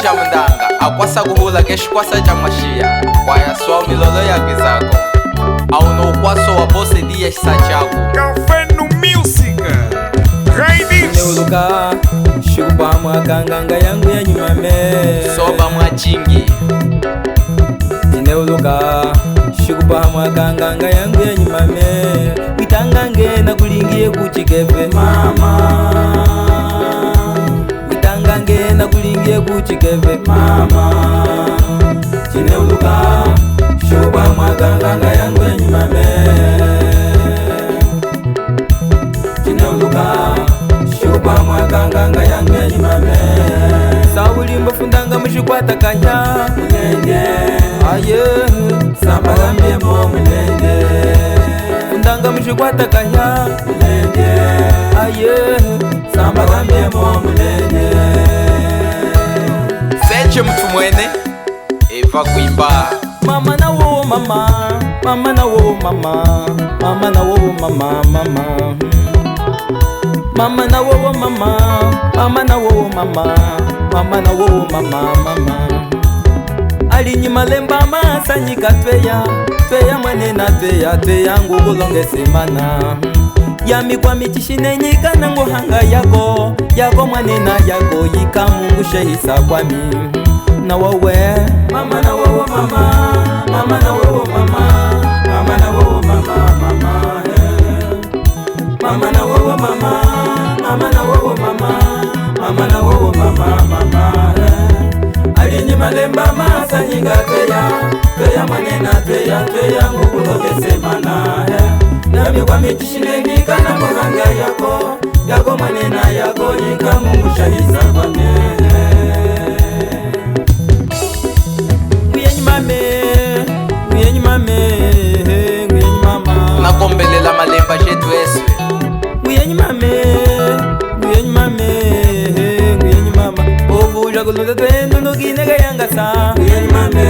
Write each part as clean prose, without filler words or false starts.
ja mndanga akwasa kuhula keshikwasa ja mwashia kwaya swa milolo ya gizako au no kwaso wa bose dia shisa chako Kafenu Music Raidis Neuluka shukupa mwakanganga yangu ya nyumame soba mwachingi Neuluka shukupa mwakanganga yangu ya nyumame Witangange na kulingie kuchikefe mama Witangange na kulingie kuchikefe mama Neuluka shukupa mwakanganga yangu ya nyumame Neuluka shukupa mwakanganga yangu ya nyumame Saulimbo fundanga mushikwata kanya mulenge aye sambagambye mo mulenge fundanga mushikwata kanya mulenge aye sambagambye mo mulenge seche mtu mwene eva kuimba mama na wo mama mama na wo mama mama na wo mama mama Mama na wo mama, mama na wo mama, mama na wo mama mama. Alinyi malemba masanyika tweya mwene na tweya ngugulonge semana. Yami kwa michishine nyika na nguhanga yako mwene na yako yika mungu shehisa kwa mi. Na wawe mama na wo mama, mama na wo mama, mama na wo mama mama. Mama na wo mama, mama na wo mama, mama na wo mama mama. Alinyi malemba masanyinga tweya mwanena tweya ngukuloge semana. Yami kwa mitishine nika na muhanga yako mwanena yako yika mungu shahisa kwa me. Nguyenyi mame, nakombelela malemba jetu eswe Nguyenyi mame, ovuja kulunda twenu nukinega yangasa Nguyenyi mama,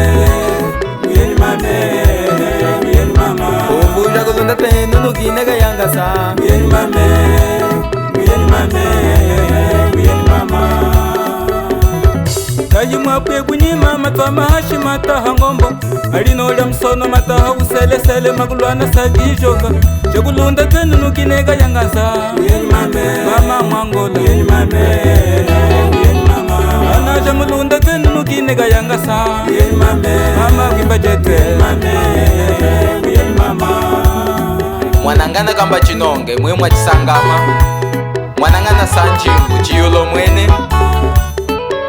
ovuja kulunda twenu nukinega yangasa Nguyenyi mama Kaji mwapwe kuni mama twa mahashi mataha ngombo Alinola msono mataha uselesele magulwana sagijoka Chakulunda twenu nukinega yangasa Mama mwangola Anaja mulunda twenu nukinega yangasa Mama wimba jetwe mwanangana kamba chinonge mwe mwachisangama mwanangana sanjingu chiyulo mwene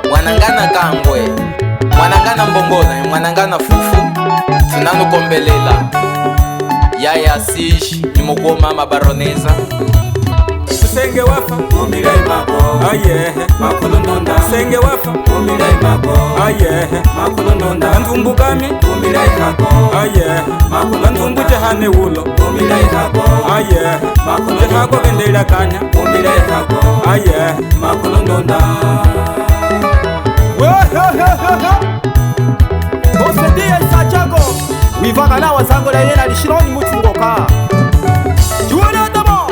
mwanangana kangwe mwanangana mbongola mwanangana fufu tunanukombelela yaya sishi nimukuo mama baroneza Senge wafa umigai mako aye makulu nonda Senge wafa umigai mako aye makulu nonda Nzumbu kami umigai kako aye makulu nzumbu jahane ulo umigai kako aye makulu jahako gendela kanya umigai kako aye makulu nonda Bose dia isachago Wivaga na wazango la yena lishironi mutungoka Juwana damo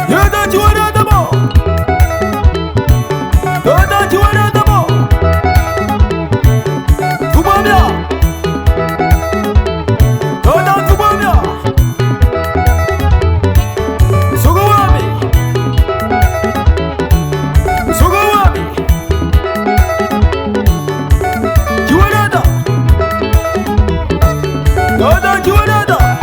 Yada juwana damo Yada juwana damo Tubamya Yada tubamya Sugawami Juwanada Dada Juwanada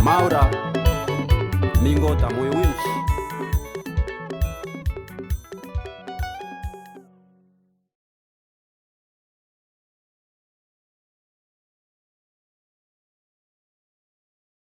Maura Mingota moyo winshi